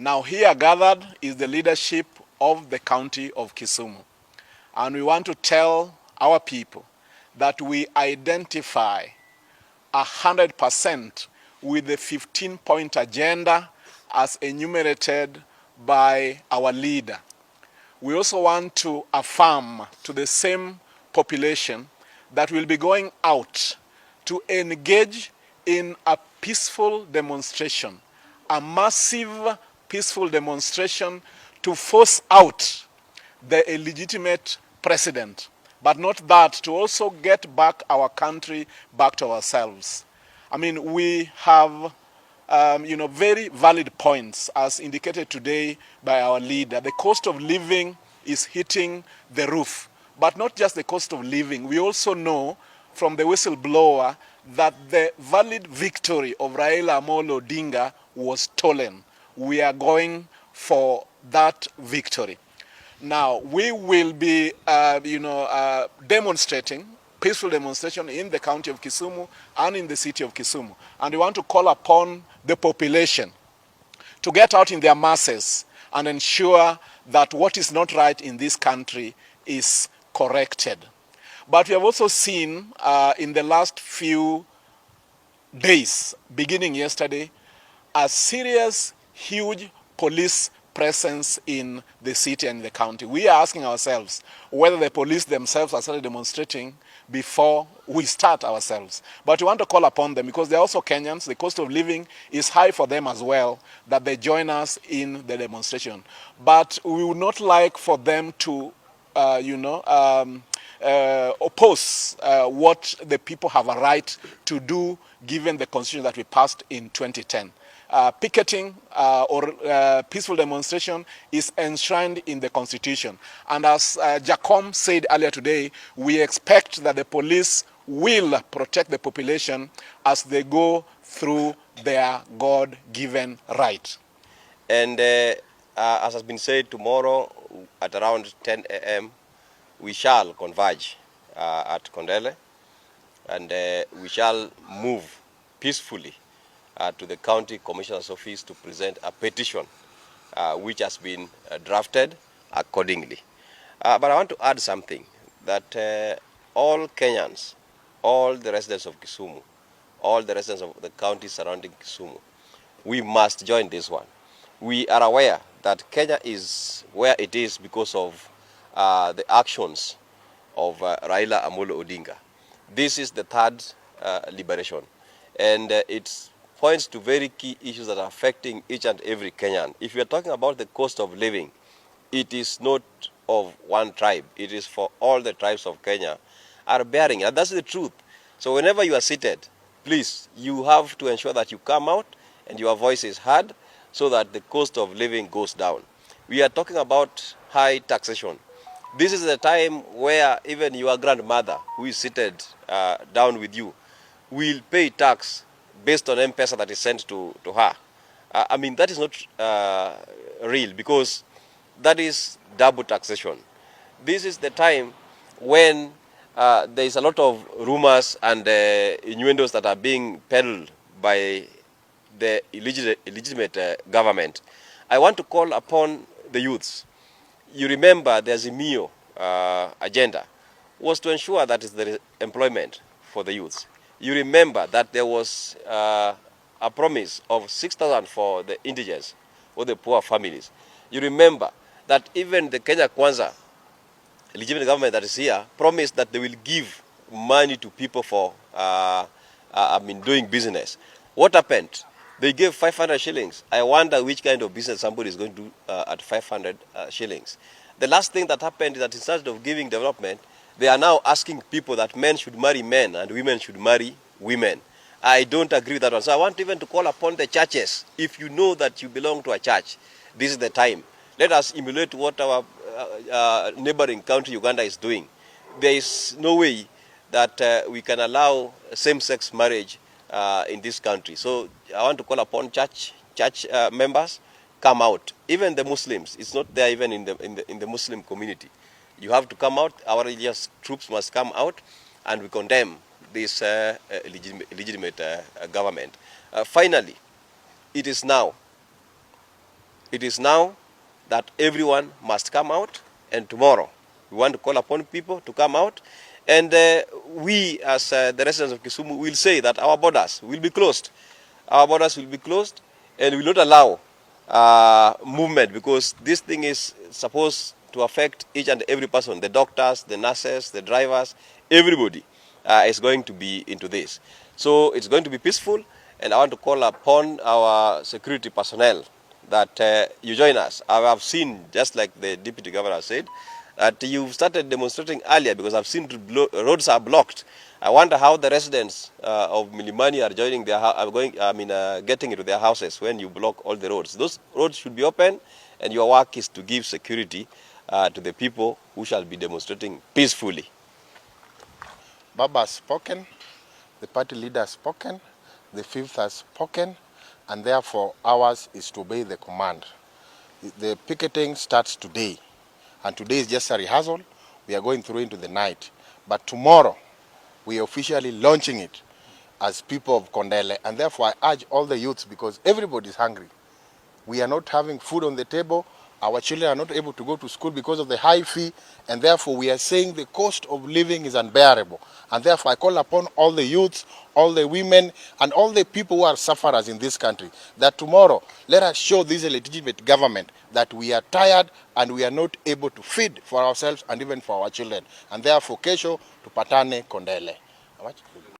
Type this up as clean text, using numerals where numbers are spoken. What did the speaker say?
Now here gathered is the leadership of the county of Kisumu. And we want to tell our people that we identify 100% with the 15-point agenda as enumerated by our leader. We also want to affirm to the same population that we'll be going out to engage in a peaceful demonstration, a massive peaceful demonstration to force out the illegitimate president, but not that, to also get back our country back to ourselves. I mean, we have very valid points as indicated today by our leader. The cost of living is hitting the roof, but not just the cost of living. We also know from the whistleblower that the valid victory of Rila Amolo Odinga was stolen. We are going for that victory. Now, we will be, demonstrating, peaceful demonstration in the county of Kisumu and in the city of Kisumu. And we want to call upon the population to get out in their masses and ensure that what is not right in this country is corrected. But we have also seen in the last few days, beginning yesterday, a serious, huge police presence in the city and the county. We are asking ourselves whether the police themselves are started demonstrating before we start ourselves. But we want to call upon them because they're also Kenyans. The cost of living is high for them as well, that they join us in the demonstration. But we would not like for them to, oppose what the people have a right to do given the constitution that we passed in 2010. Picketing or peaceful demonstration is enshrined in the Constitution. And as Jacom said earlier today, we expect that the police will protect the population as they go through their God-given right. And as has been said, tomorrow at around 10 a.m., we shall converge at Kondele, and we shall move peacefully to the county commissioner's office to present a petition which has been drafted accordingly. But I want to add something, that all Kenyans, all the residents of Kisumu, all the residents of the counties surrounding Kisumu, we must join this one. We are aware that Kenya is where it is because of the actions of Rila Amolo Odinga. This is the third liberation, and it points to very key issues that are affecting each and every Kenyan. If we are talking about the cost of living, it is not of one tribe. It is for all the tribes of Kenya are bearing, and that's the truth. So whenever you are seated, please, you have to ensure that you come out and your voice is heard so that the cost of living goes down. We are talking about high taxation. This is the time where even your grandmother, who is seated down with you, will pay tax based on M-Pesa that is sent to her. I mean, that is not real, because that is double taxation. This is the time when there is a lot of rumors and innuendos that are being peddled by the illegitimate government. I want to call upon the youths. You remember the Azimio agenda was to ensure that there is employment for the youths. You remember that there was a promise of 6,000 for the indigents or the poor families. You remember that even the Kenya Kwanza legitimate government that is here promised that they will give money to people for doing business. What happened? They gave 500 shillings. I wonder which kind of business somebody is going to do at 500 shillings. The last thing that happened is that instead of giving development, they are now asking people that men should marry men and women should marry women. I don't agree with that one. So I want even to call upon the churches. If you know that you belong to a church, this is the time. Let us emulate what our neighboring country, Uganda, is doing. There is no way that we can allow same-sex marriage in this country. So I want to call upon church members, come out. Even the Muslims, it's not there even in the Muslim community. You have to come out. Our religious troops must come out, and we condemn this illegitimate government. Finally, it is now. it is now that everyone must come out, and tomorrow we want to call upon people to come out, and we as the residents of Kisumu will say that our borders will be closed. Our borders will be closed, and will not allow movement, because this thing is supposed to affect each and every person, the doctors, the nurses, the drivers, everybody is going to be into this. So it's going to be peaceful, and I want to call upon our security personnel that you join us. I have seen, just like the deputy governor said, that you started demonstrating earlier, because I've seen roads are blocked. I wonder how the residents of Milimani are joining their getting into their houses when you block all the roads. Those roads should be open, and your work is to give security to the people who shall be demonstrating peacefully. Baba has spoken, the party leader has spoken, the fifth has spoken, and therefore ours is to obey the command. The picketing starts today, and today is just a rehearsal. We are going through into the night. But tomorrow, we are officially launching it as people of Kondele, and therefore I urge all the youths, because everybody is hungry. We are not having food on the table. Our children are not able to go to school because of the high fee, and therefore we are saying the cost of living is unbearable. And therefore I call upon all the youths, all the women, and all the people who are sufferers in this country, that tomorrow let us show this legitimate government that we are tired and we are not able to feed for ourselves and even for our children. And therefore kesho tupatane Kondele.